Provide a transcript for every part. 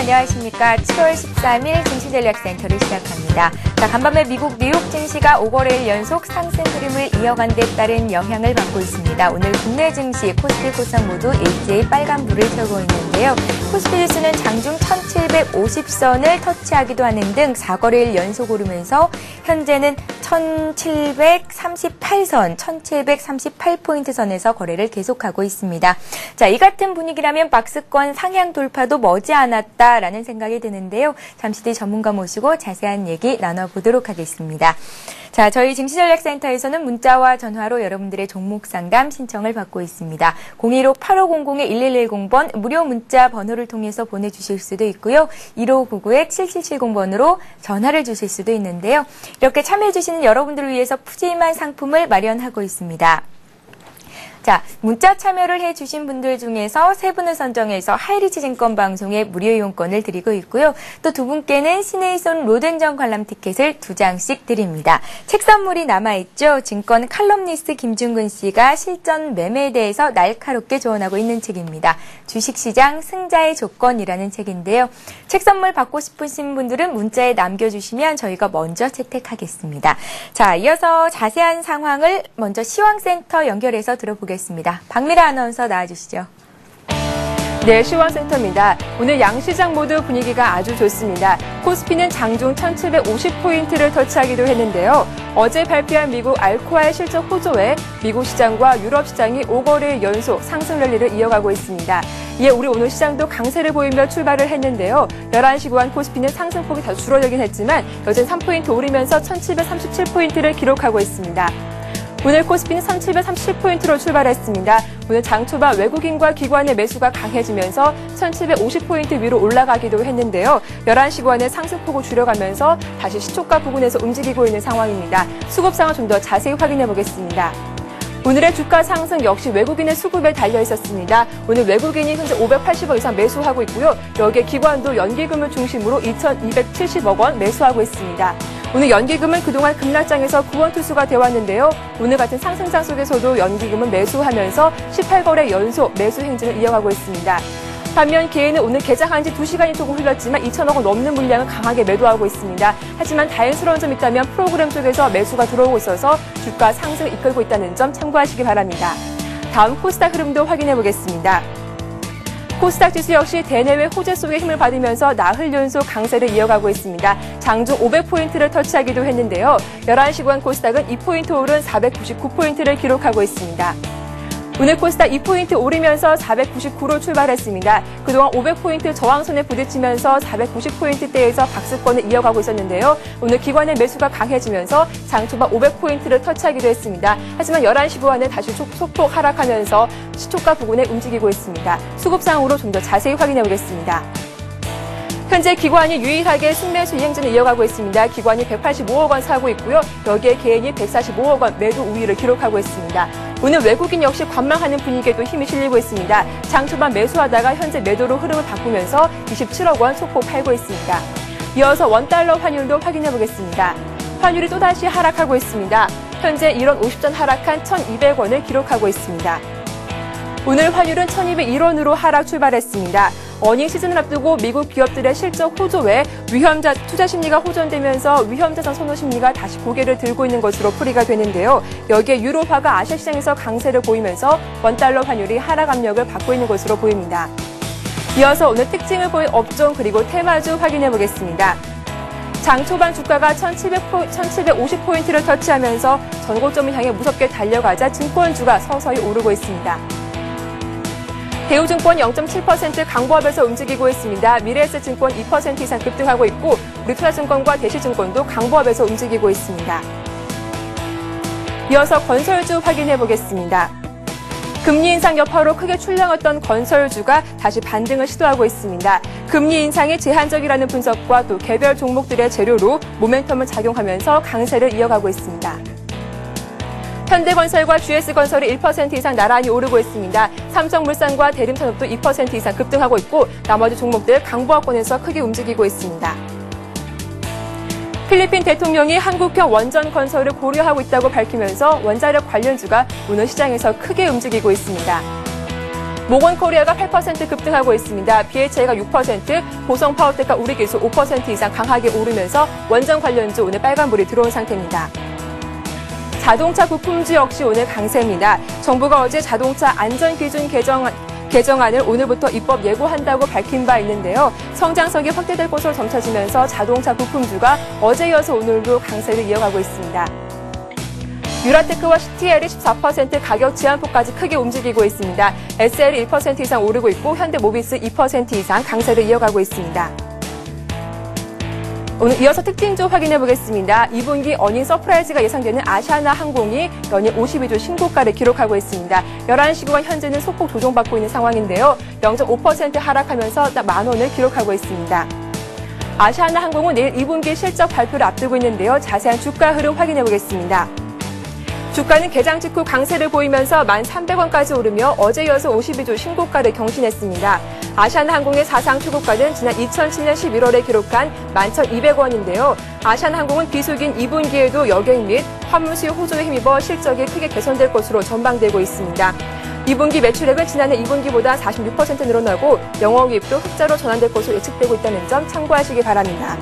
안녕하십니까. 7월 13일 증시전략센터를 시작합니다. 자, 간밤에 미국 뉴욕 증시가 5거래일 연속 상승 흐름을 이어간 데 따른 영향을 받고 있습니다. 오늘 국내 증시, 코스피, 코스닥 모두 일제히 빨간불을 켜고 있는데요. 코스피 지수는 장중 1750선을 터치하기도 하는 등 4거래일 연속 오르면서 현재는 1738선, 1738포인트 선에서 거래를 계속하고 있습니다. 자, 이 같은 분위기라면 박스권 상향 돌파도 머지않았다라는 생각이 드는데요. 잠시 뒤 전문가 모시고 자세한 얘기 나눠보도록 하겠습니다. 자, 저희 증시전략센터에서는 문자와 전화로 여러분들의 종목 상담 신청을 받고 있습니다. 015-8500-1110번 무료 문자 번호를 통해서 보내주실 수도 있고요. 1599-7770번으로 전화를 주실 수도 있는데요. 이렇게 참여해주시는 여러분들을 위해서 푸짐한 상품을 마련하고 있습니다. 자, 문자 참여를 해주신 분들 중에서 세 분을 선정해서 하이리치 증권 방송에 무료 이용권을 드리고 있고요. 또 두 분께는 시네이손 로드행정 관람 티켓을 2장씩 드립니다. 책 선물이 남아있죠. 증권 칼럼니스트 김중근 씨가 실전 매매에 대해서 날카롭게 조언하고 있는 책입니다. 주식시장 승자의 조건이라는 책인데요. 책 선물 받고 싶으신 분들은 문자에 남겨주시면 저희가 먼저 채택하겠습니다. 자, 이어서 자세한 상황을 먼저 시황센터 연결해서 들어보겠습니다. 박미라 아나운서 나와주시죠. 네, 시황센터입니다. 오늘 양시장 모두 분위기가 아주 좋습니다. 코스피는 장중 1750포인트를 터치하기도 했는데요. 어제 발표한 미국 알코알 실적 호조에 미국 시장과 유럽 시장이 5거래일 연속 상승 랠리를 이어가고 있습니다. 이에 우리 오늘 시장도 강세를 보이며 출발을 했는데요. 11시 구간 코스피는 상승폭이 다소 줄어들긴 했지만 여전히 3포인트 오르면서 1737포인트를 기록하고 있습니다. 오늘 코스피는 1737포인트로 출발했습니다. 오늘 장 초반 외국인과 기관의 매수가 강해지면서 1750포인트 위로 올라가기도 했는데요. 11시 구간의 상승폭을 줄여가면서 다시 시초가 부근에서 움직이고 있는 상황입니다. 수급 상황 좀 더 자세히 확인해 보겠습니다. 오늘의 주가 상승 역시 외국인의 수급에 달려 있었습니다. 오늘 외국인이 현재 580억 이상 매수하고 있고요. 여기에 기관도 연기금을 중심으로 2,270억 원 매수하고 있습니다. 오늘 연기금은 그동안 급락장에서 구원투수가 되어왔는데요. 오늘 같은 상승장 속에서도 연기금은 매수하면서 18거래 연속 매수 행진을 이어가고 있습니다. 반면 개인은 오늘 개장한 지 2시간이 조금 흘렀지만 2천억 원 넘는 물량을 강하게 매도하고 있습니다. 하지만 다행스러운 점이 있다면 프로그램 쪽에서 매수가 들어오고 있어서 주가 상승을 이끌고 있다는 점 참고하시기 바랍니다. 다음 코스닥 흐름도 확인해 보겠습니다. 코스닥 지수 역시 대내외 호재 속에 힘을 받으면서 나흘 연속 강세를 이어가고 있습니다. 장중 500포인트를 터치하기도 했는데요. 11시 구간 코스닥은 2포인트 오른 499포인트를 기록하고 있습니다. 오늘 코스닥 2포인트 오르면서 499로 출발했습니다. 그동안 500포인트 저항선에 부딪히면서 490포인트대에서 박스권을 이어가고 있었는데요. 오늘 기관의 매수가 강해지면서 장 초반 500포인트를 터치하기도 했습니다. 하지만 11시 구간에 다시 소폭 하락하면서 시초가 부근에 움직이고 있습니다. 수급 상황으로 좀 더 자세히 확인해 보겠습니다. 현재 기관이 유일하게 순매수 이행진을 이어가고 있습니다. 기관이 185억 원 사고 있고요. 여기에 개인이 145억 원 매도 우위를 기록하고 있습니다. 오늘 외국인 역시 관망하는 분위기에도 힘이 실리고 있습니다. 장 초반 매수하다가 현재 매도로 흐름을 바꾸면서 27억 원 소폭 팔고 있습니다. 이어서 원달러 환율도 확인해 보겠습니다. 환율이 또다시 하락하고 있습니다. 현재 1원 50전 하락한 1,200원을 기록하고 있습니다. 오늘 환율은 1,201원으로 하락 출발했습니다. 어닝 시즌을 앞두고 미국 기업들의 실적 호조 외 투자 심리가 호전되면서 위험자산 선호 심리가 다시 고개를 들고 있는 것으로 풀이가 되는데요. 여기에 유로화가 아시아 시장에서 강세를 보이면서 원달러 환율이 하락 압력을 받고 있는 것으로 보입니다. 이어서 오늘 특징을 보인 업종 그리고 테마주 확인해 보겠습니다. 장 초반 주가가 1750포인트를 터치하면서 전고점을 향해 무섭게 달려가자 증권주가 서서히 오르고 있습니다. 대우증권 0.7% 강보합에서 움직이고 있습니다. 미래에셋증권 2% 이상 급등하고 있고 우리투자증권과 대시증권도 강보합에서 움직이고 있습니다. 이어서 건설주 확인해 보겠습니다. 금리 인상 여파로 크게 출렁였던 건설주가 다시 반등을 시도하고 있습니다. 금리 인상이 제한적이라는 분석과 또 개별 종목들의 재료로 모멘텀을 작용하면서 강세를 이어가고 있습니다. 현대건설과 GS건설이 1% 이상 나란히 오르고 있습니다. 삼성물산과 대림산업도 2% 이상 급등하고 있고 나머지 종목들 강보합권에서 크게 움직이고 있습니다. 필리핀 대통령이 한국형 원전 건설을 고려하고 있다고 밝히면서 원자력 관련주가 오늘 시장에서 크게 움직이고 있습니다. 모건코리아가 8% 급등하고 있습니다. BHI가 6%, 보성파워텍과 우리기술 5% 이상 강하게 오르면서 원전 관련주 오늘 빨간불이 들어온 상태입니다. 자동차 부품주 역시 오늘 강세입니다. 정부가 어제 자동차 안전기준 개정안을 오늘부터 입법 예고한다고 밝힌 바 있는데요. 성장성이 확대될 것으로 점쳐지면서 자동차 부품주가 어제 이어서 오늘도 강세를 이어가고 있습니다. 유라테크와 CTL이 14% 가격 제한폭까지 크게 움직이고 있습니다. SL이 1% 이상 오르고 있고 현대모비스 2% 이상 강세를 이어가고 있습니다. 오늘 이어서 특징주 확인해 보겠습니다. 2분기 어닝 서프라이즈가 예상되는 아시아나항공이 연일 52주 신고가를 기록하고 있습니다. 11시 구간 현재는 소폭 조정받고 있는 상황인데요. 0.5% 하락하면서 10,000원을 기록하고 있습니다. 아시아나항공은 내일 2분기 실적 발표를 앞두고 있는데요. 자세한 주가 흐름 확인해 보겠습니다. 주가는 개장 직후 강세를 보이면서 1,300원까지 오르며 어제 이어서 52주 신고가를 경신했습니다. 아시아나항공의 사상 최고가는 지난 2007년 11월에 기록한 11,200원인데요. 아시아나항공은 비수기인 2분기에도 여객 및 화물 수요 호조에 힘입어 실적이 크게 개선될 것으로 전망되고 있습니다. 2분기 매출액은 지난해 2분기보다 46% 늘어나고 영업이익도 흑자로 전환될 것으로 예측되고 있다는 점 참고하시기 바랍니다.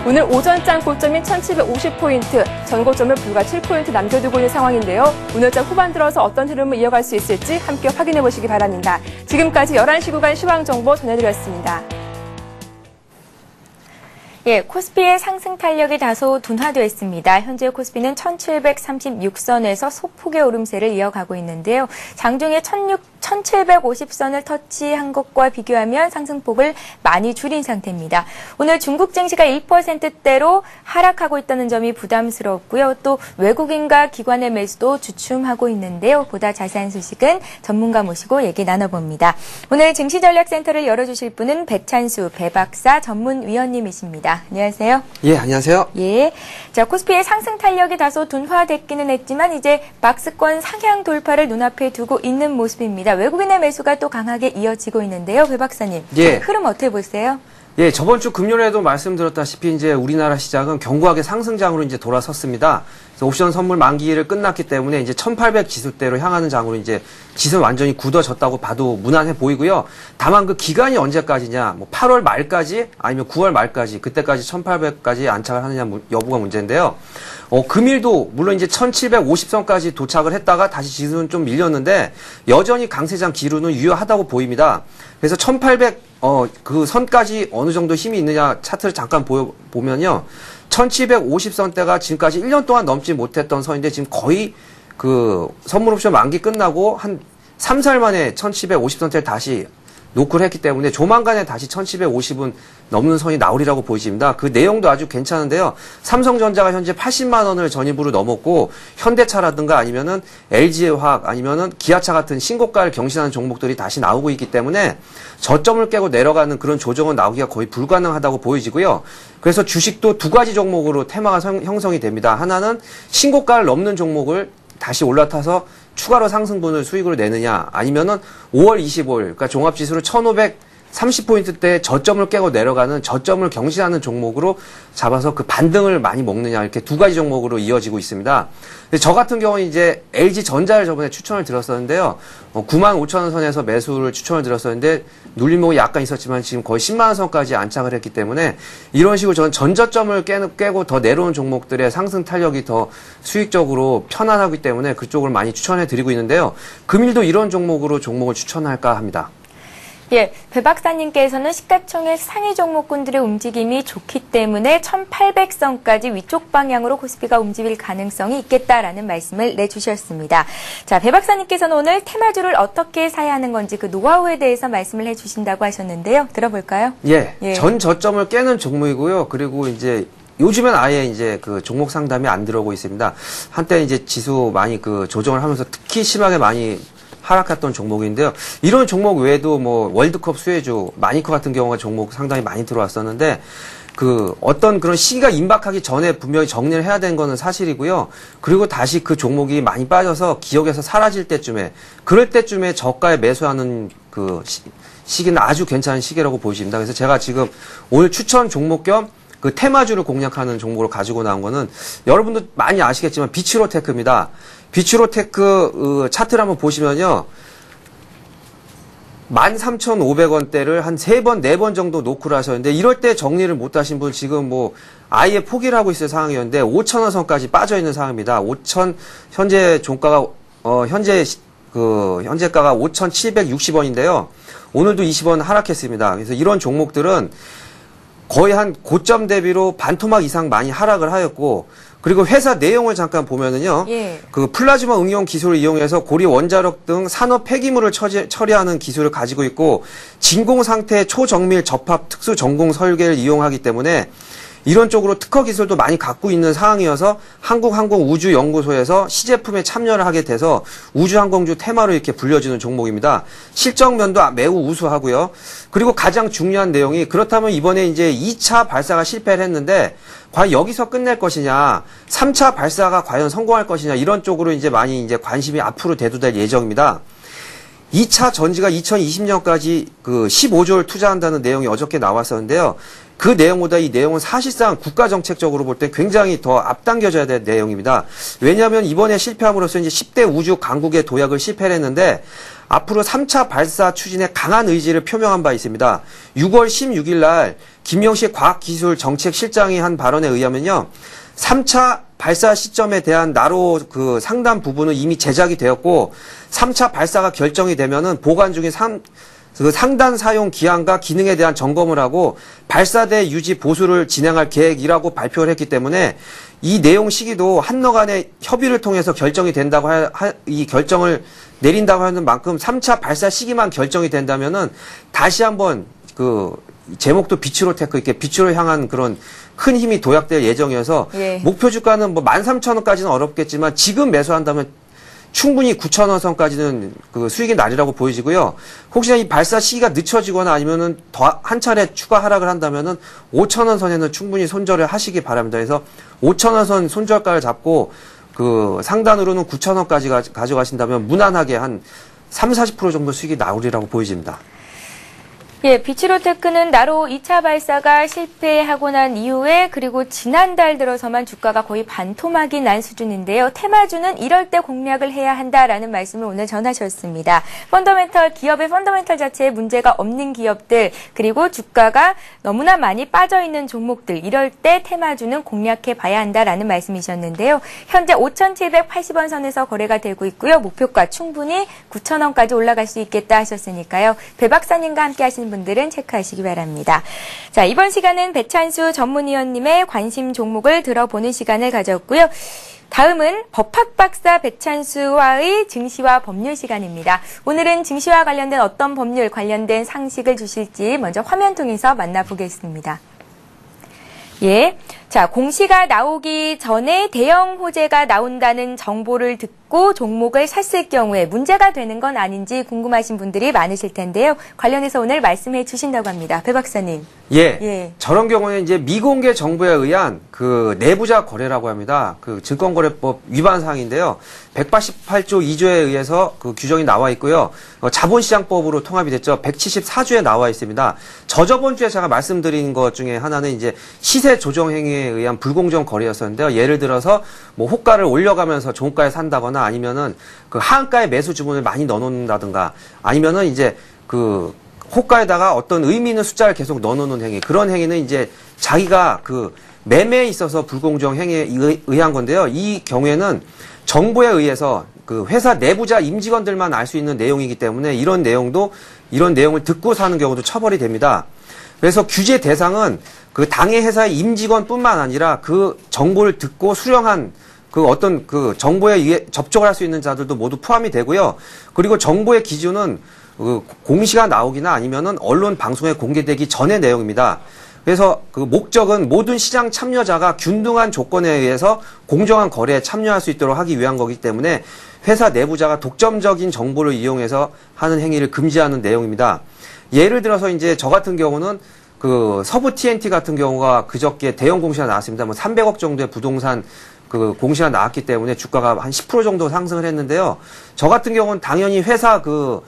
오늘 오전장 고점인 1750포인트, 전고점을 불과 7포인트 남겨두고 있는 상황인데요. 오늘장 후반 들어서 어떤 흐름을 이어갈 수 있을지 함께 확인해 보시기 바랍니다. 지금까지 11시 구간 시황정보 전해드렸습니다. 예, 코스피의 상승 탄력이 다소 둔화됐습니다. 현재 코스피는 1736선에서 소폭의 오름세를 이어가고 있는데요. 장중에 1750선을 터치한 것과 비교하면 상승폭을 많이 줄인 상태입니다. 오늘 중국 증시가 1%대로 하락하고 있다는 점이 부담스럽고요. 또 외국인과 기관의 매수도 주춤하고 있는데요. 보다 자세한 소식은 전문가 모시고 얘기 나눠봅니다. 오늘 증시전략센터를 열어주실 분은 배찬수 배박사 전문위원님이십니다. 안녕하세요. 예, 안녕하세요. 예. 자, 코스피의 상승 탄력이 다소 둔화됐기는 했지만 이제 박스권 상향 돌파를 눈앞에 두고 있는 모습입니다. 외국인의 매수가 또 강하게 이어지고 있는데요. 배 박사님. 예. 흐름 어떻게 보세요? 예, 저번 주 금요일에도 말씀드렸다시피 이제 우리나라 시장은 견고하게 상승장으로 이제 돌아섰습니다. 그래서 옵션 선물 만기를 끝났기 때문에 이제 1800 지수대로 향하는 장으로 이제 지수는 완전히 굳어졌다고 봐도 무난해 보이고요. 다만 그 기간이 언제까지냐, 뭐 8월 말까지 아니면 9월 말까지 그때까지 1800까지 안착을 하느냐 여부가 문제인데요. 금일도 물론 이제 1750선까지 도착을 했다가 다시 지수는 좀 밀렸는데 여전히 강세장 기류는 유효하다고 보입니다. 그래서 1800 그 선까지 어느 정도 힘이 있느냐 차트를 잠깐 보면요. 1750선대가 지금까지 1년 동안 넘지 못했던 선인데 지금 거의 그 선물 옵션 만기 끝나고 한 3, 4일 만에 1750선대를 다시 노크를 했기 때문에 조만간에 다시 1750은 넘는 선이 나오리라고 보여집니다. 그 내용도 아주 괜찮은데요. 삼성전자가 현재 80만 원을 전입으로 넘었고 현대차라든가 아니면은 LG화학 아니면은 기아차 같은 신고가를 경신하는 종목들이 다시 나오고 있기 때문에 저점을 깨고 내려가는 그런 조정은 나오기가 거의 불가능하다고 보여지고요. 그래서 주식도 두 가지 종목으로 테마가 형성이 됩니다. 하나는 신고가를 넘는 종목을 다시 올라타서 추가로 상승분을 수익으로 내느냐 아니면은 5월 25일 그러니까 종합지수를 1530포인트대 저점을 깨고 내려가는 저점을 경신하는 종목으로 잡아서 그 반등을 많이 먹느냐 이렇게 두 가지 종목으로 이어지고 있습니다. 저 같은 경우는 이제 LG전자를 저번에 추천을 드렸었는데요. 95,000원 선에서 매수를 추천을 드렸었는데 눌림목이 약간 있었지만 지금 거의 10만 원 선까지 안착을 했기 때문에 이런 식으로 저는 전저점을 깨고 더 내려온 종목들의 상승 탄력이 더 수익적으로 편안하기 때문에 그쪽을 많이 추천해 드리고 있는데요. 금일도 이런 종목으로 종목을 추천할까 합니다. 예, 배 박사님께서는 시가총액 상위 종목군들의 움직임이 좋기 때문에 1800선까지 위쪽 방향으로 코스피가 움직일 가능성이 있겠다라는 말씀을 내주셨습니다. 자, 배 박사님께서는 오늘 테마주를 어떻게 사야 하는 건지 그 노하우에 대해서 말씀을 해주신다고 하셨는데요. 들어볼까요? 예, 전 저점을 깨는 종목이고요. 그리고 이제 요즘엔 아예 이제 그 종목 상담이 안 들어오고 있습니다. 한때 이제 지수 많이 그 조정을 하면서 특히 심하게 많이 하락했던 종목인데요. 이런 종목 외에도 뭐 월드컵 수혜주, 마니커 같은 경우가 종목 상당히 많이 들어왔었는데 그 어떤 그런 시기가 임박하기 전에 분명히 정리를 해야 되는 거는 사실이고요. 그리고 다시 그 종목이 많이 빠져서 기억에서 사라질 때쯤에 그럴 때쯤에 저가에 매수하는 그 시기는 아주 괜찮은 시기라고 보여집니다. 그래서 제가 지금 오늘 추천 종목 겸 그 테마주를 공략하는 종목으로 가지고 나온 거는 여러분도 많이 아시겠지만 비츠로테크입니다. 비츠로테크 차트를 한번 보시면요. 13,500원대를 한 3번, 4번 정도 노크를 하셨는데, 이럴 때 정리를 못 하신 분 지금 뭐, 아예 포기를 하고 있을 상황이었는데, 5,000원 선까지 빠져 있는 상황입니다. 현재 종가가, 현재가가 5,760원인데요. 오늘도 20원 하락했습니다. 그래서 이런 종목들은 거의 한 고점 대비로 반토막 이상 많이 하락을 하였고, 그리고 회사 내용을 잠깐 보면은요, 예. 그 플라즈마 응용 기술을 이용해서 고리 원자력 등 산업 폐기물을 처리하는 기술을 가지고 있고, 진공 상태 초정밀 접합 특수 전공 설계를 이용하기 때문에 이런 쪽으로 특허 기술도 많이 갖고 있는 상황이어서 한국항공우주연구소에서 시제품에 참여를 하게 돼서 우주항공주 테마로 이렇게 불려지는 종목입니다. 실적면도 매우 우수하고요. 그리고 가장 중요한 내용이, 그렇다면 이번에 이제 2차 발사가 실패를 했는데 과연 여기서 끝낼 것이냐, 3차 발사가 과연 성공할 것이냐, 이런 쪽으로 이제 많이 이제 관심이 앞으로 대두될 예정입니다. 2차 전지가 2020년까지 그 15조를 투자한다는 내용이 어저께 나왔었는데요. 그 내용보다 이 내용은 사실상 국가 정책적으로 볼 때 굉장히 더 앞당겨져야 될 내용입니다. 왜냐하면 이번에 실패함으로써 이제 10대 우주 강국의 도약을 실패를 했는데, 앞으로 3차 발사 추진에 강한 의지를 표명한 바 있습니다. 6월 16일 날 김영식 과학기술정책실장이 한 발언에 의하면요, 3차 발사 시점에 대한 나로 그 상단 부분은 이미 제작이 되었고, 3차 발사가 결정이 되면은 보관 중인 그 상단 사용 기한과 기능에 대한 점검을 하고 발사대 유지 보수를 진행할 계획이라고 발표를 했기 때문에 이 내용 시기도 한너 간의 협의를 통해서 결정이 된다고 이 결정을 내린다고 하는 만큼 3차 발사 시기만 결정이 된다면은 다시 한번 그 제목도 빛으로 테크, 이렇게 빛으로 향한 그런 큰 힘이 도약될 예정이어서, 예. 목표 주가는 뭐 13,000원까지는 어렵겠지만 지금 매수한다면 충분히 9,000원 선까지는 그 수익이 나리라고 보여지고요. 혹시나 이 발사 시기가 늦춰지거나 아니면은 더 한 차례 추가 하락을 한다면은 5,000원 선에는 충분히 손절을 하시기 바랍니다. 그래서 5,000원 선 손절가를 잡고 그 상단으로는 9,000원까지 가져가신다면 무난하게 한 30-40% 정도 수익이 나오리라고 보여집니다. 예, 비치로테크는 나로 2차 발사가 실패하고 난 이후에, 그리고 지난달 들어서만 주가가 거의 반토막이 난 수준인데요. 테마주는 이럴 때 공략을 해야 한다라는 말씀을 오늘 전하셨습니다. 기업의 펀더멘털 자체에 문제가 없는 기업들, 그리고 주가가 너무나 많이 빠져있는 종목들, 이럴 때 테마주는 공략해 봐야 한다라는 말씀이셨는데요. 현재 5,780원 선에서 거래가 되고 있고요. 목표가 충분히 9,000원까지 올라갈 수 있겠다 하셨으니까요. 배 박사님과 함께 하시는 분들은 체크하시기 바랍니다. 자, 이번 시간은 배찬수 전문위원님의 관심 종목을 들어보는 시간을 가졌고요. 다음은 법학박사 배찬수와의 증시와 법률 시간입니다. 오늘은 증시와 관련된 어떤 법률 관련된 상식을 주실지 먼저 화면 통해서 만나보겠습니다. 예. 자, 공시가 나오기 전에 대형 호재가 나온다는 정보를 듣고 종목을 샀을 경우에 문제가 되는 건 아닌지 궁금하신 분들이 많으실 텐데요. 관련해서 오늘 말씀해 주신다고 합니다. 배 박사님. 예. 저런 경우에 이제 미공개 정보에 의한 그 내부자 거래라고 합니다. 그 증권거래법 위반 사항인데요. 188조 2조에 의해서 그 규정이 나와 있고요. 자본시장법으로 통합이 됐죠. 174조에 나와 있습니다. 저저번 주에 제가 말씀드린 것 중에 하나는 이제 시세 조정 행위에 의한 불공정 거래였었는데요. 예를 들어서 뭐 호가를 올려가면서 종가에 산다거나 아니면은 그 하한가에 매수 주문을 많이 넣어놓는다든가 아니면은 이제 그 호가에다가 어떤 의미 있는 숫자를 계속 넣어놓는 행위, 그런 행위는 이제 자기가 그 매매에 있어서 불공정 행위에 의한 건데요. 이 경우에는 정보에 의해서 그 회사 내부자 임직원들만 알 수 있는 내용이기 때문에 이런 내용을 듣고 사는 경우도 처벌이 됩니다. 그래서 규제 대상은 그 당해 회사의 임직원뿐만 아니라 그 정보를 듣고 수령한 그 어떤 그 정보에 의해 접촉을 할 수 있는 자들도 모두 포함이 되고요. 그리고 정보의 기준은 그 공시가 나오기나 아니면은 언론 방송에 공개되기 전의 내용입니다. 그래서 그 목적은 모든 시장 참여자가 균등한 조건에 의해서 공정한 거래에 참여할 수 있도록 하기 위한 거기 때문에 회사 내부자가 독점적인 정보를 이용해서 하는 행위를 금지하는 내용입니다. 예를 들어서 이제 저 같은 경우는 그 서부 TNT 같은 경우가 그저께 대형 공시가 나왔습니다. 뭐 300억 정도의 부동산 그 공시가 나왔기 때문에 주가가 한 10% 정도 상승을 했는데요. 저 같은 경우는 당연히 회사 그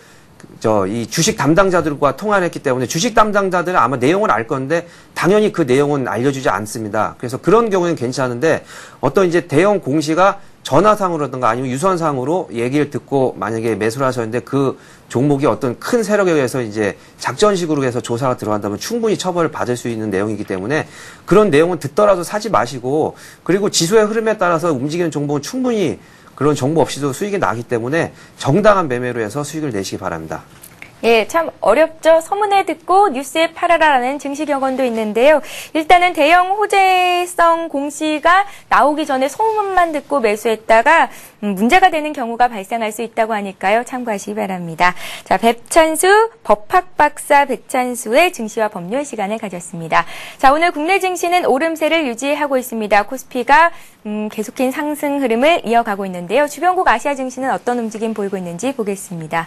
이 주식 담당자들과 통화를 했기 때문에 주식 담당자들은 아마 내용을 알 건데 당연히 그 내용은 알려주지 않습니다. 그래서 그런 경우에는 괜찮은데 어떤 이제 대형 공시가 전화상으로든가 아니면 유선상으로 얘기를 듣고 만약에 매수를 하셨는데 그 종목이 어떤 큰 세력에 의해서 이제 작전식으로 해서 조사가 들어간다면 충분히 처벌을 받을 수 있는 내용이기 때문에 그런 내용은 듣더라도 사지 마시고 그리고 지수의 흐름에 따라서 움직이는 종목은 충분히 그런 정보 없이도 수익이 나기 때문에 정당한 매매로 해서 수익을 내시기 바랍니다. 예, 참 어렵죠. 소문에 듣고 뉴스에 팔아라라는 증시 격언도 있는데요. 일단은 대형 호재성 공시가 나오기 전에 소문만 듣고 매수했다가 문제가 되는 경우가 발생할 수 있다고 하니까요. 참고하시기 바랍니다. 자, 백찬수 법학박사 백찬수의 증시와 법률 시간을 가졌습니다. 자, 오늘 국내 증시는 오름세를 유지하고 있습니다. 코스피가 계속된 상승 흐름을 이어가고 있는데요. 주변국 아시아 증시는 어떤 움직임 보이고 있는지 보겠습니다.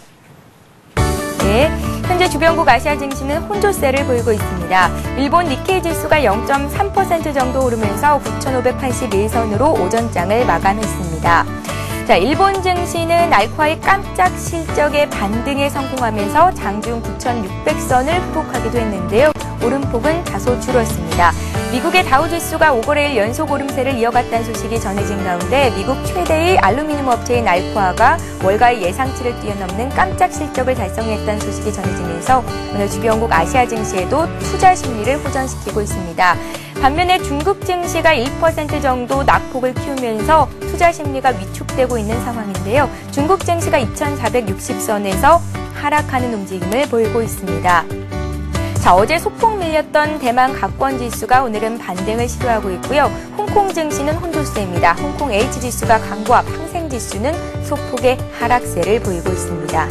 네, 현재 주변국 아시아 증시는 혼조세를 보이고 있습니다. 일본 니케이 지수가 0.3% 정도 오르면서 9,581선으로 오전장을 마감했습니다. 자, 일본 증시는 알코아의 깜짝 실적의 반등에 성공하면서 장중 9,600선을 회복하기도 했는데요. 오름폭은 다소 줄었습니다. 미국의 다우지수가 5거래일 연속 오름세를 이어갔다는 소식이 전해진 가운데 미국 최대의 알루미늄 업체인 알코아가 월가의 예상치를 뛰어넘는 깜짝 실적을 달성했다는 소식이 전해지면서 오늘 주변국 아시아 증시에도 투자 심리를 호전시키고 있습니다. 반면에 중국 증시가 1% 정도 낙폭을 키우면서 투자 심리가 위축되고 있는 상황인데요. 중국 증시가 2,460선에서 하락하는 움직임을 보이고 있습니다. 자, 어제 소폭 밀렸던 대만 각권지수가 오늘은 반등을 시도하고 있고요. 홍콩 증시는 혼조세입니다. 홍콩 H지수가 강보합, 항생지수는 소폭의 하락세를 보이고 있습니다.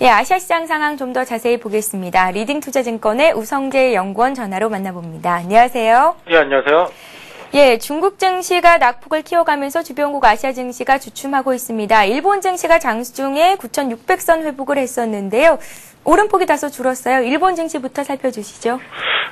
예, 아시아 시장 상황 좀 더 자세히 보겠습니다. 리딩투자증권의 우성재 연구원 전화로 만나봅니다. 안녕하세요. 예, 안녕하세요. 예, 중국 증시가 낙폭을 키워가면서 주변국 아시아 증시가 주춤하고 있습니다. 일본 증시가 장중에 9,600선 회복을 했었는데요. 오름폭이 다소 줄었어요. 일본 증시부터 살펴주시죠.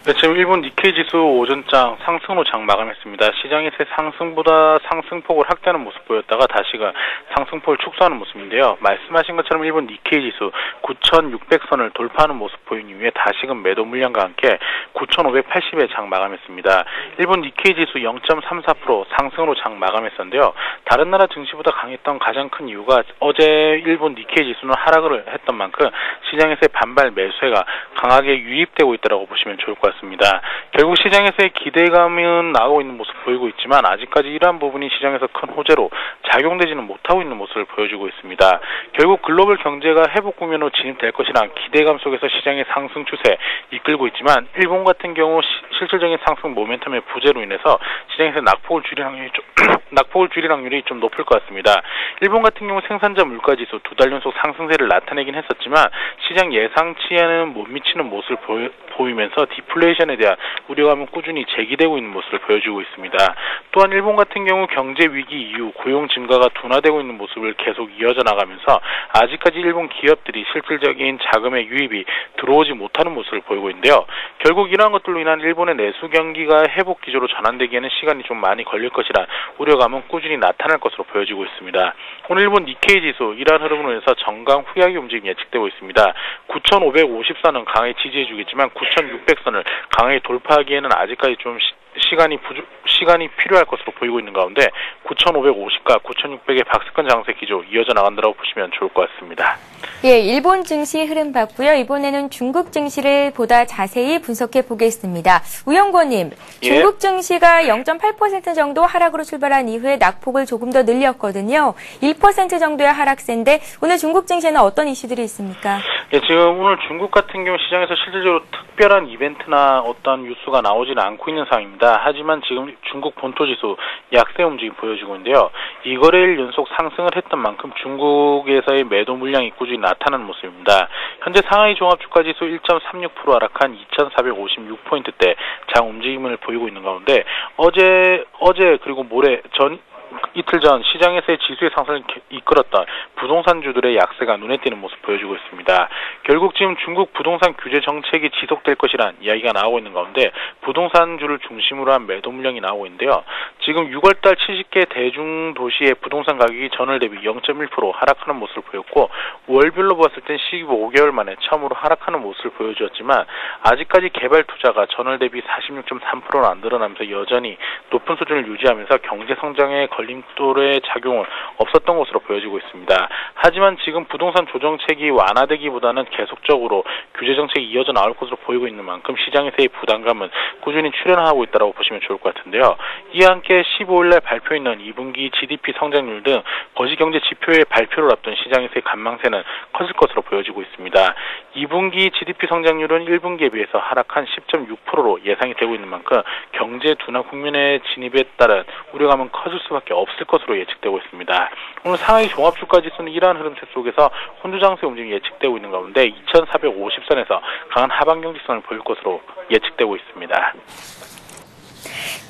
네, 지금 일본 니케이 지수 오전장 상승으로 장 마감했습니다. 시장에서 상승보다 상승폭을 확대하는 모습 보였다가 다시가 상승폭을 축소하는 모습인데요. 말씀하신 것처럼 일본 니케이 지수 9,600선을 돌파하는 모습 보인 이후에 다시금 매도 물량과 함께 9,580에 장 마감했습니다. 일본 니케이 지수 0.34% 상승으로 장 마감했었는데요. 다른 나라 증시보다 강했던 가장 큰 이유가 어제 일본 니케이 지수는 하락을 했던 만큼 시장에서의 반발 매수세가 강하게 유입되고 있다고 보시면 좋을 것 같습니다. 결국 시장에서의 기대감은 나오고 있는 모습 보이고 있지만 아직까지 이러한 부분이 시장에서 큰 호재로 작용되지는 못하고 있는 모습을 보여주고 있습니다. 결국 글로벌 경제가 회복 국면으로 진입될 것이란 기대감 속에서 시장의 상승 추세 이끌고 있지만 일본 같은 경우 실질적인 상승 모멘텀의 부재로 인해서 시장에서 낙폭을 줄일 확률이 좀 높을 것 같습니다. 일본 같은 경우 생산자 물가지수 2달 연속 상승세를 나타내긴 했었지만 시장 예상치에는 못 미치는 모습을 보이면서 디플레이션에 대한 우려감은 꾸준히 제기되고 있는 모습을 보여주고 있습니다. 또한 일본 같은 경우 경제 위기 이후 고용 증가가 둔화되고 있는 모습을 계속 이어져 나가면서 아직까지 일본 기업들이 실질적인 자금의 유입이 들어오지 못하는 모습을 보이고 있는데요. 결국 이러한 것들로 인한 일본의 내수 경기가 회복 기조로 전환되기에는 시간이 좀 많이 걸릴 것이라 우려감은 꾸준히 나타날 것으로 보여지고 있습니다. 오늘 일본 니케이 지수 이러한 흐름으로 인해서 정강 후약의 움직임이 예측되고 있습니다. 9,550선은 강하게 지지해주겠지만 9,600선을 강하게 돌파하기에는 아직까지 좀 시간이 필요할 것으로 보이고 있는 가운데 9,550과 9,600의 박스권 장세 기조 이어져 나간다고 보시면 좋을 것 같습니다. 예, 일본 증시 흐름 봤고요. 이번에는 중국 증시를 보다 자세히 분석해 보겠습니다. 우영권님, 중국 증시가 0.8% 정도 하락으로 출발한 이후에 낙폭을 조금 더 늘렸거든요. 1% 정도의 하락세인데 오늘 중국 증시에는 어떤 이슈들이 있습니까? 예, 지금 오늘 중국 같은 경우 시장에서 실질적으로 특별한 이벤트나 어떤 뉴스가 나오지는 않고 있는 상황입니다. 하지만 지금 중국 본토지수 약세 움직임 보여주고 있는데요. 2거래일 연속 상승을 했던 만큼 중국에서의 매도 물량이 꾸준히 나타나는 모습입니다. 현재 상하이 종합주가지수 1.36% 하락한 2,456포인트대 장 움직임을 보이고 있는 가운데 어제 그리고 이틀 전 시장에서의 지수의 상승을 이끌었던 부동산주들의 약세가 눈에 띄는 모습 보여주고 있습니다. 결국 지금 중국 부동산 규제 정책이 지속될 것이란 이야기가 나오고 있는 가운데 부동산주를 중심으로 한 매도 물량이 나오고 있는데요. 지금 6월달 70개 대중도시의 부동산 가격이 전월 대비 0.1% 하락하는 모습을 보였고 월별로 봤을 땐 15개월 만에 처음으로 하락하는 모습을 보여주었지만 아직까지 개발 투자가 전월 대비 46.3%는 안 늘어나면서 여전히 높은 수준을 유지하면서 경제 성장의 걸림돌의 작용은 없었던 것으로 보여지고 있습니다. 하지만 지금 부동산 조정책이 완화되기보다는 계속적으로 규제 정책이 이어져 나올 것으로 보이고 있는 만큼 시장에서의 부담감은 꾸준히 출현하고 있다고 보시면 좋을 것 같은데요. 이와 함께 15일날 발표 있는 2분기 GDP 성장률 등 거시경제 지표의 발표를 앞둔 시장에서의 관망세는 커질 것으로 보여지고 있습니다. 2분기 GDP 성장률은 1분기에 비해서 하락한 10.6%로 예상이 되고 있는 만큼 경제 둔화 국면에 진입에 따른 우려감은 커질 수밖에 없을 것으로 예측되고 있습니다. 오늘 상하이 종합주가지수는 이러한 흐름세 속에서 혼조장세 움직임이 예측되고 있는 가운데 2450선에서 강한 하방 경직선을 보일 것으로 예측되고 있습니다.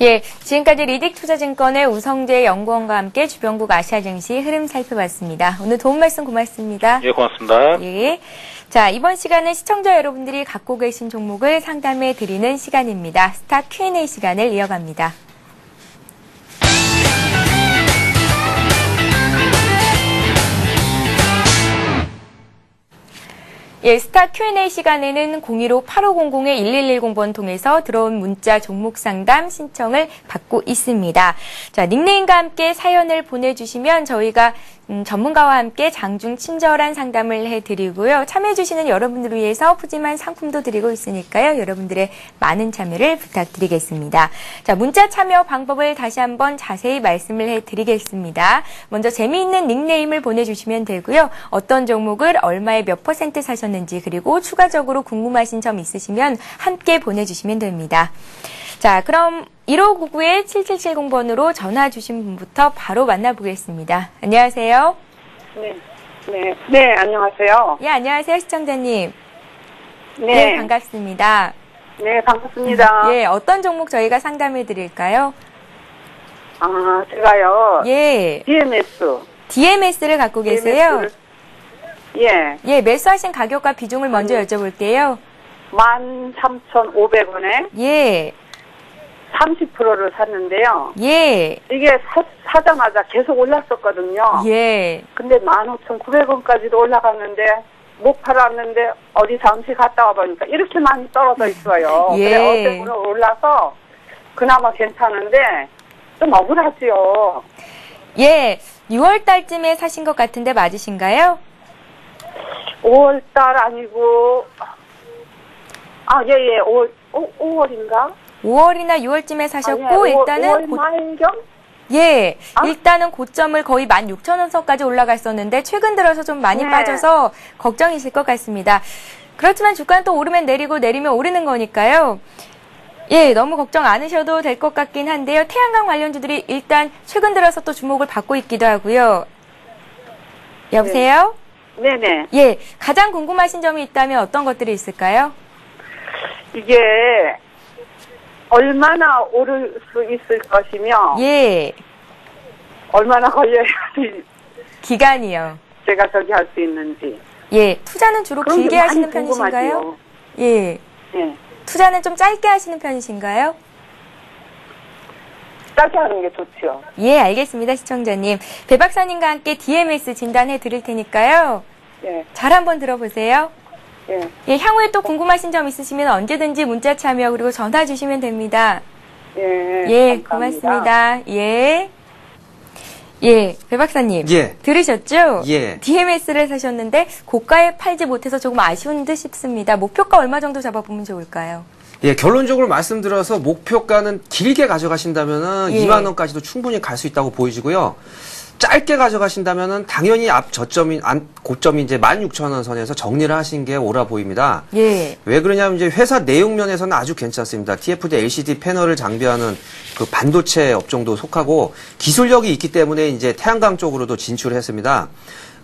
예, 지금까지 리딕투자증권의 우성재 연구원과 함께 주변국 아시아 증시 흐름 살펴봤습니다. 오늘 도움 말씀 고맙습니다. 예, 고맙습니다. 예. 자, 이번 시간은 시청자 여러분들이 갖고 계신 종목을 상담해 드리는 시간입니다. 스타 Q&A 시간을 이어갑니다. 예, 스타 Q&A 시간에는 015-8500-1110번 통해서 들어온 문자 종목 상담 신청을 받고 있습니다. 자, 닉네임과 함께 사연을 보내주시면 저희가 전문가와 함께 장중 친절한 상담을 해드리고요. 참여해주시는 여러분들을 위해서 푸짐한 상품도 드리고 있으니까요. 여러분들의 많은 참여를 부탁드리겠습니다. 자, 문자 참여 방법을 다시 한번 자세히 말씀을 해드리겠습니다. 먼저 재미있는 닉네임을 보내주시면 되고요. 어떤 종목을 얼마에 몇 % 사셨는지 그리고 추가적으로 궁금하신 점 있으시면 함께 보내주시면 됩니다. 자, 그럼 1599-7770번으로 전화 주신 분부터 바로 만나보겠습니다. 안녕하세요. 네, 안녕하세요. 예, 안녕하세요, 시청자님. 네. 네, 반갑습니다. 네, 반갑습니다. 예, 어떤 종목 저희가 상담해 드릴까요? 아, 제가요. 예. DMS를 갖고 계세요? 예. 예, 매수하신 가격과 비중을 먼저 여쭤볼게요. 13,500원에 예. 30%를 샀는데요. 예. 이게 사자마자 계속 올랐었거든요. 예. 근데 15,900원까지도 올라갔는데 못 팔았는데 어디 잠시 갔다 와보니까 이렇게 많이 떨어져 있어요. 예. 그래 어제 올라서 그나마 괜찮은데 좀 억울하지요. 예. 6월 달쯤에 사신 것 같은데 맞으신가요? 5월 달 아니고 예. 5월인가? 5월이나 6월쯤에 사셨고 일단은 5월 말경? 예, 일단은 고점을 거의 16,000원 선까지 올라갔었는데 최근 들어서 좀 많이 네. 빠져서 걱정이실 것 같습니다. 그렇지만 주가는 또 오르면 내리고 내리면 오르는 거니까요. 예, 너무 걱정 안 하셔도 될 것 같긴 한데요. 태양광 관련주들이 일단 최근 들어서 또 주목을 받고 있기도 하고요. 여보세요? 네네. 예, 가장 궁금하신 점이 있다면 어떤 것들이 있을까요? 이게 얼마나 오를 수 있을 것이며 예, 얼마나 걸려야 기간이요. 제가 저기 할 수 있는지. 예, 투자는 주로 그런 게 길게 많이 하시는 편이신가요? 궁금하지요. 예, 예. 투자는 좀 짧게 하시는 편이신가요? 짧게 하는 게 좋죠. 예, 알겠습니다, 시청자님. 배 박사님과 함께 DMS 진단해 드릴 테니까요. 예. 잘 한번 들어보세요. 예. 예, 향후에 또 궁금하신 점 있으시면 언제든지 문자 참여 그리고 전화 주시면 됩니다. 예. 감사합니다. 고맙습니다. 예. 예, 배 박사님. 예. 들으셨죠? 예. DMS를 사셨는데 고가에 팔지 못해서 조금 아쉬운 듯 싶습니다. 목표가 얼마 정도 잡아보면 좋을까요? 예, 결론적으로 말씀드려서 목표가는 길게 가져가신다면은 예. 2만 원까지도 충분히 갈 수 있다고 보이시고요. 짧게 가져가신다면은 당연히 고점이 이제 16,000원 선에서 정리를 하신 게 옳아 보입니다. 예. 왜 그러냐면 이제 회사 내용면에서는 아주 괜찮습니다. TFT LCD 패널을 장비하는 그 반도체 업종도 속하고 기술력이 있기 때문에 이제 태양광 쪽으로도 진출을 했습니다.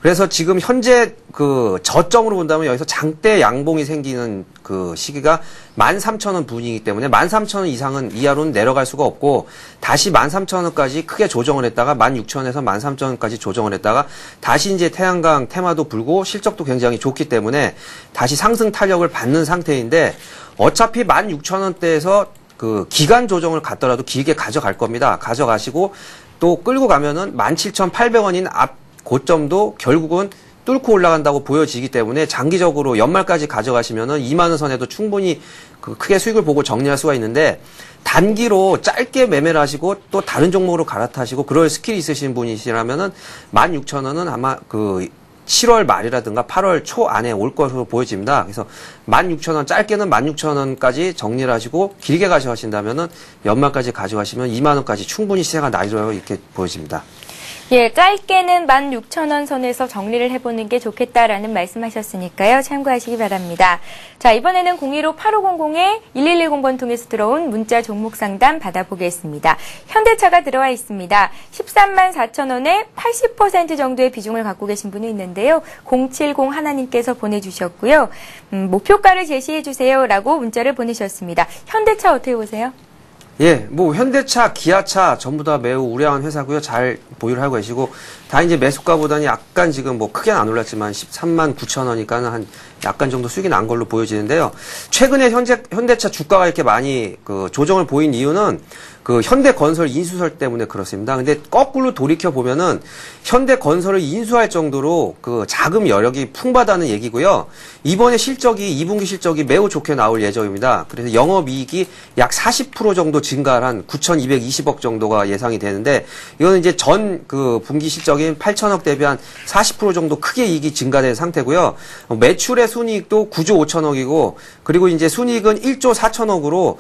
그래서 지금 현재 그 저점으로 본다면 여기서 장대 양봉이 생기는 그 시기가 13,000원 부분이기 때문에 13,000원 이하로는 내려갈 수가 없고 다시 13,000원까지 크게 조정을 했다가 16,000원에서 13,000원까지 조정을 했다가 다시 이제 태양광 테마도 불고 실적도 굉장히 좋기 때문에 다시 상승 탄력을 받는 상태인데 어차피 16,000원대에서 그 기간 조정을 갖더라도 길게 가져갈 겁니다. 가져가시고 또 끌고 가면은 17,800원인 앞 고점도 결국은 뚫고 올라간다고 보여지기 때문에 장기적으로 연말까지 가져가시면은 2만 원 선에도 충분히 그 크게 수익을 보고 정리할 수가 있는데 단기로 짧게 매매를 하시고 또 다른 종목으로 갈아타시고 그럴 스킬이 있으신 분이시라면은 16,000원은 아마 그 7월 말이라든가 8월 초 안에 올 것으로 보여집니다. 그래서 16,000원, 짧게는 16,000원까지 정리를 하시고 길게 가져가신다면은 연말까지 가져가시면 2만 원까지 충분히 시세가 나이로요 이렇게 보여집니다. 예, 짧게는 16,000원 선에서 정리를 해보는 게 좋겠다라는 말씀하셨으니까요. 참고하시기 바랍니다. 자, 이번에는 015-8500-1110번 통해서 들어온 문자 종목 상담 받아보겠습니다. 현대차가 들어와 있습니다. 134,000원에 80% 정도의 비중을 갖고 계신 분이 있는데요. 070 하나님께서 보내주셨고요. 목표가를 제시해주세요라고 문자를 보내셨습니다. 현대차 어떻게 보세요? 예, 뭐 현대차, 기아차 전부 다 매우 우량한 회사고요. 잘 보유를 하고 계시고 다 이제 매수가보다는 약간 지금 뭐 크게는 안 올랐지만 13만 9천 원이니까는 한 약간 정도 수익이 난 걸로 보여지는데요. 최근에 현대차 주가가 이렇게 많이 그 조정을 보인 이유는 그 현대건설 인수설 때문에 그렇습니다. 근데 거꾸로 돌이켜 보면은 현대건설을 인수할 정도로 그 자금 여력이 풍부하다는 얘기고요. 이번에 실적이 2분기 실적이 매우 좋게 나올 예정입니다. 그래서 영업이익이 약 40% 정도 증가를 한 9,220억 정도가 예상이 되는데 이거는 이제 전 그 분기 실적인 8천억 대비 한 40% 정도 크게 이익이 증가된 상태고요. 매출의 순이익도 9조 5천억이고 그리고 이제 순이익은 1조 4천억으로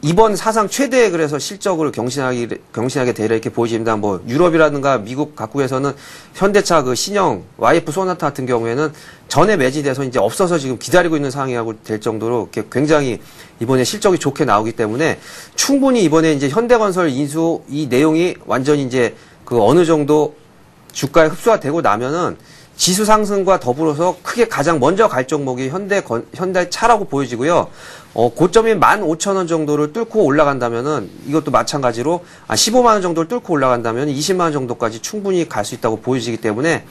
이번 사상 최대 그래서 실적을 경신하게 되려 이렇게 보여집니다. 뭐 유럽이라든가 미국 각국에서는 현대차 그 신형 YF 소나타 같은 경우에는 전에 매진돼서 이제 없어서 지금 기다리고 있는 상황이라고 될 정도로 이렇게 굉장히 이번에 실적이 좋게 나오기 때문에 충분히 이번에 이제 현대건설 인수 이 내용이 완전히 이제 그 어느 정도 주가에 흡수가 되고 나면은 지수 상승과 더불어서 크게 가장 먼저 갈 종목이 현대차라고 보여지고요. 고점인 15,000원 정도를 뚫고 올라간다면은 이것도 마찬가지로 15만 원 정도를 뚫고 올라간다면 20만 원 정도까지 충분히 갈 수 있다고 보여지기 때문에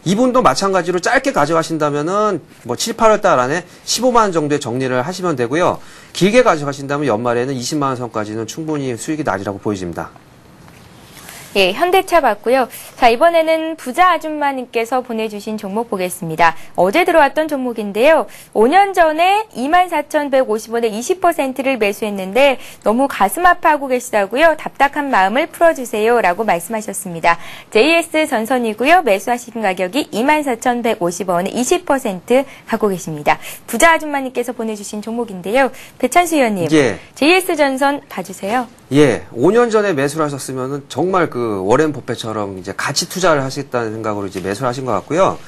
이분도 마찬가지로 짧게 가져가신다면은 뭐 7, 8월 달 안에 15만 원 정도의 정리를 하시면 되고요. 길게 가져가신다면 연말에는 20만 원 선까지는 충분히 수익이 나리라고 보여집니다. 예, 현대차 봤고요. 자, 이번에는 부자 아줌마님께서 보내주신 종목 보겠습니다. 어제 들어왔던 종목인데요. 5년 전에 24,150원에 20%를 매수했는데 너무 가슴 아파하고 계시다고요. 답답한 마음을 풀어주세요라고 말씀하셨습니다. JS 전선이고요. 매수하신 가격이 24,150원에 20% 갖고 계십니다. 부자 아줌마님께서 보내주신 종목인데요. 배찬수 의원님, 예. JS 전선 봐주세요. 예, 5년 전에 매수를 하셨으면은 정말 그 워렌 버핏처럼 이제 가치 투자를 하시겠다는 생각으로 이제 매수를 하신 것 같고요.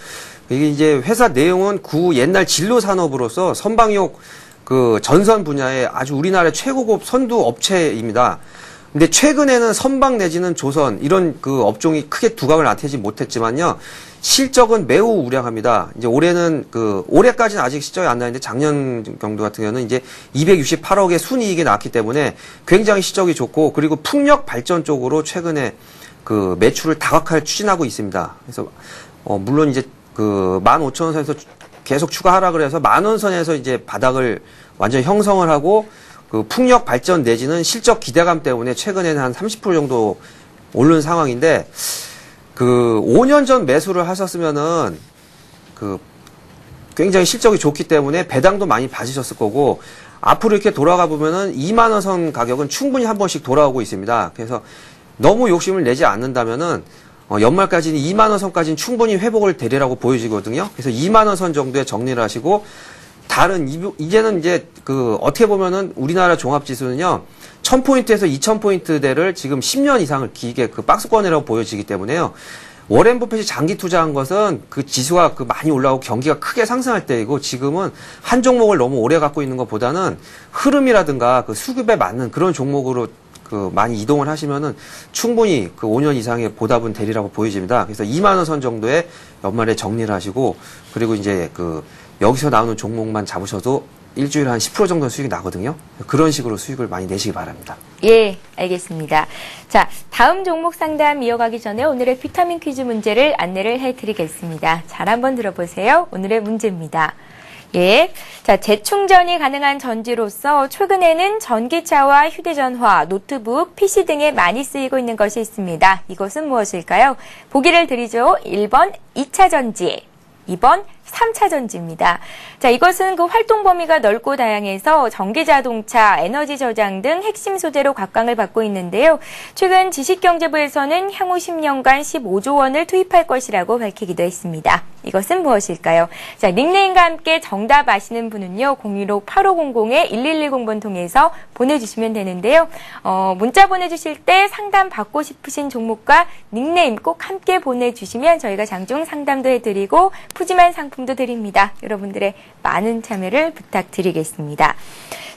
이게 이제 회사 내용은 구 옛날 진로 산업으로서 선방용 그 전선 분야의 아주 우리나라 최고급 선두 업체입니다. 근데 최근에는 선방 내지는 조선 이런 그 업종이 크게 두각을 나타내지 못했지만요. 실적은 매우 우량합니다. 이제 올해는 올해까지는 아직 실적이 안 나는데 작년 경도 같은 경우는 이제 268억의 순이익이 나왔기 때문에 굉장히 실적이 좋고 그리고 풍력 발전 쪽으로 최근에 그 매출을 다각화를 추진하고 있습니다. 그래서 물론 이제 15,000원 선에서 계속 추가 하락을 해서 10,000원 선에서 이제 바닥을 완전히 형성을 하고 그 풍력 발전 내지는 실적 기대감 때문에 최근에는 한 30% 정도 오른 상황인데 5년 전 매수를 하셨으면은 굉장히 실적이 좋기 때문에 배당도 많이 받으셨을 거고 앞으로 이렇게 돌아가 보면은 2만 원 선 가격은 충분히 한 번씩 돌아오고 있습니다. 그래서 너무 욕심을 내지 않는다면은 연말까지는 2만 원 선까지는 충분히 회복을 되리라고 보여지거든요. 그래서 2만 원 선 정도에 정리를 하시고 이제는 이제 어떻게 보면은 우리나라 종합지수는요, 1000포인트에서 2000포인트대를 지금 10년 이상을 길게 박스권이라고 보여지기 때문에요. 워렌 버핏이 장기 투자한 것은 그 지수가 많이 올라오고 경기가 크게 상승할 때이고 지금은 한 종목을 너무 오래 갖고 있는 것보다는 흐름이라든가 수급에 맞는 그런 종목으로 그 많이 이동을 하시면은 충분히 그 5년 이상의 보답은 되리라고 보여집니다. 그래서 2만 원 선 정도에 연말에 정리를 하시고 그리고 이제 그 여기서 나오는 종목만 잡으셔도 일주일에 한 10% 정도 수익이 나거든요. 그런 식으로 수익을 많이 내시기 바랍니다. 예, 알겠습니다. 자, 다음 종목 상담 이어가기 전에 오늘의 비타민 퀴즈 문제를 안내를 해드리겠습니다. 잘 한번 들어보세요. 오늘의 문제입니다. 예. 자, 재충전이 가능한 전지로서 최근에는 전기차와 휴대전화, 노트북, PC 등에 많이 쓰이고 있는 것이 있습니다. 이것은 무엇일까요? 보기를 드리죠. 1번 2차 전지, 2번 3차 전지입니다. 자, 이것은 그 활동 범위가 넓고 다양해서 전기자동차, 에너지 저장 등 핵심 소재로 각광을 받고 있는데요. 최근 지식경제부에서는 향후 10년간 15조 원을 투입할 것이라고 밝히기도 했습니다. 이것은 무엇일까요? 자, 닉네임과 함께 정답 아시는 분은요. 015-8500-1110번 통해서 보내주시면 되는데요. 문자 보내주실 때 상담 받고 싶으신 종목과 닉네임 꼭 함께 보내주시면 저희가 장중 상담도 해드리고 푸짐한 상품도 드립니다. 여러분들의 많은 참여를 부탁드리겠습니다.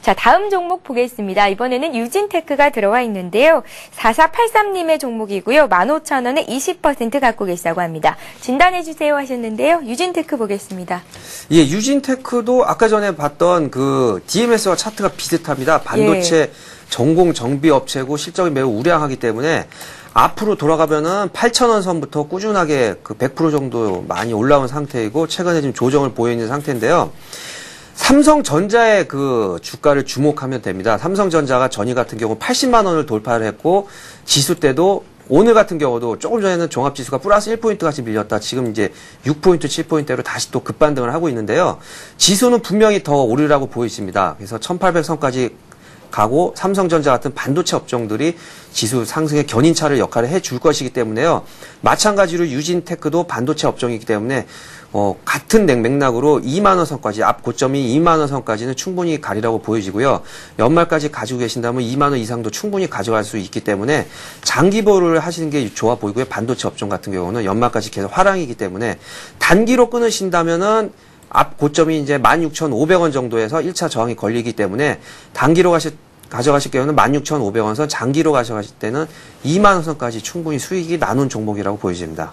자, 다음 종목 보겠습니다. 이번에는 유진테크가 들어와 있는데요. 4483님의 종목이고요. 15,000원에 20% 갖고 계시다고 합니다. 진단해 주세요 하셨는데요. 유진테크 보겠습니다. 예, 유진테크도 아까 전에 봤던 그 DMS와 차트가 비슷합니다. 반도체 전공 정비 업체고 실적이 매우 우량하기 때문에 앞으로 돌아가면은 8,000원 선부터 꾸준하게 그 100% 정도 많이 올라온 상태이고 최근에 지금 조정을 보이는 상태인데요. 삼성전자의 그 주가를 주목하면 됩니다. 삼성전자가 전일 같은 경우 80만 원을 돌파를 했고 지수 때도 오늘 같은 경우도 조금 전에는 종합지수가 플러스 1포인트까지 밀렸다. 지금 이제 6포인트, 7포인트대로 다시 또 급반등을 하고 있는데요. 지수는 분명히 더 오르라고 보이십니다. 그래서 1800선까지 가고 삼성전자 같은 반도체 업종들이 지수 상승의 견인차를 역할을 해줄 것이기 때문에요. 마찬가지로 유진테크도 반도체 업종이기 때문에 같은 맥락으로 2만 원 선까지 앞 고점이 2만 원 선까지는 충분히 가리라고 보여지고요. 연말까지 가지고 계신다면 2만 원 이상도 충분히 가져갈 수 있기 때문에 장기 보유를 하시는 게 좋아 보이고요. 반도체 업종 같은 경우는 연말까지 계속 화랑이기 때문에 단기로 끊으신다면은 앞 고점이 이제 16,500원 정도에서 1차 저항이 걸리기 때문에 단기로 가져가실 경우는 16,500원 선, 장기로 가져가실 때는 2만 원 선까지 충분히 수익이 나눈 종목이라고 보여집니다.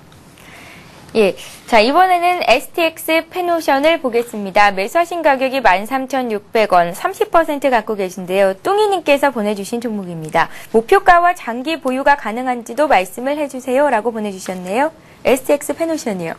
예. 자, 이번에는 STX 페노션을 보겠습니다. 매수하신 가격이 13,600원, 30% 갖고 계신데요. 뚱이님께서 보내주신 종목입니다. 목표가와 장기 보유가 가능한지도 말씀을 해주세요. 라고 보내주셨네요. STX 페노션이요.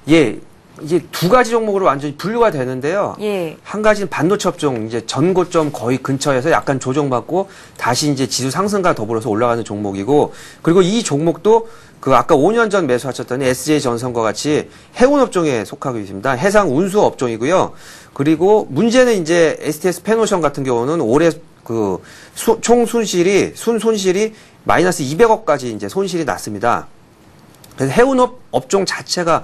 예. 이제 두 가지 종목으로 완전히 분류가 되는데요. 예. 한 가지는 반도체 업종, 이제 전고점 거의 근처에서 약간 조정받고 다시 이제 지수 상승과 더불어서 올라가는 종목이고, 그리고 이 종목도 그 아까 5년 전 매수하셨던 SJ전선과 같이 해운 업종에 속하고 있습니다. 해상 운수 업종이고요. 그리고 문제는 이제 STS 페노션 같은 경우는 올해 그 총 손실이 마이너스 200억까지 이제 손실이 났습니다. 그래서 해운 업종 자체가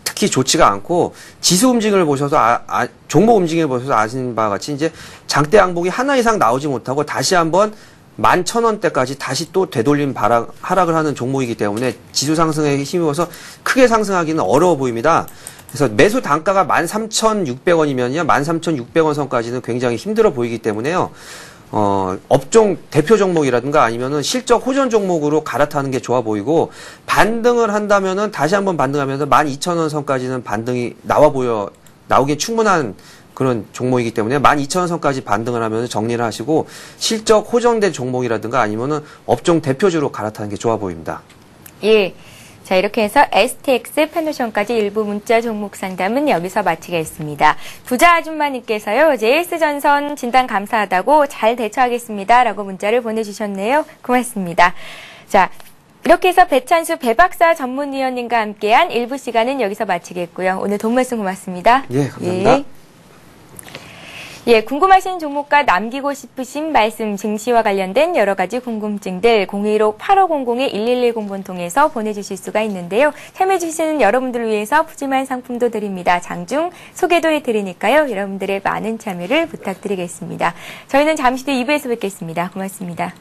특히 좋지가 않고 지수 움직임을 보셔서 종목 움직임을 보셔서 아시는 바와 같이 이제 장대 양봉이 하나 이상 나오지 못하고 다시 한번 11,000원대까지 다시 또 되돌림 하락을 하는 종목이기 때문에 지수 상승에 힘입어서 크게 상승하기는 어려워 보입니다. 그래서 매수 단가가 13,600원이면요. 13,600원 선까지는 굉장히 힘들어 보이기 때문에요. 업종 대표 종목이라든가 아니면은 실적 호전 종목으로 갈아타는 게 좋아 보이고, 반등을 한다면은 다시 한번 반등하면서 12,000원 선까지는 반등이 나오기에 충분한 그런 종목이기 때문에 12,000원 선까지 반등을 하면 정리를 하시고, 실적 호전된 종목이라든가 아니면은 업종 대표주로 갈아타는 게 좋아 보입니다. 예. 자, 이렇게 해서 STX 페노션까지 일부 문자 종목 상담은 여기서 마치겠습니다. 부자 아줌마님께서요, JS전선 진단 감사하다고 잘 대처하겠습니다. 라고 문자를 보내주셨네요. 고맙습니다. 자, 이렇게 해서 배찬수 배박사 전문위원님과 함께한 일부 시간은 여기서 마치겠고요. 오늘 돈 말씀 고맙습니다. 예, 감사합니다. 예, 궁금하신 종목과 남기고 싶으신 말씀, 증시와 관련된 여러 가지 궁금증들 015-8500-1110번 통해서 보내주실 수가 있는데요. 참여해주시는 여러분들을 위해서 푸짐한 상품도 드립니다. 장중 소개도 해드리니까요. 여러분들의 많은 참여를 부탁드리겠습니다. 저희는 잠시 뒤 2부에서 뵙겠습니다. 고맙습니다.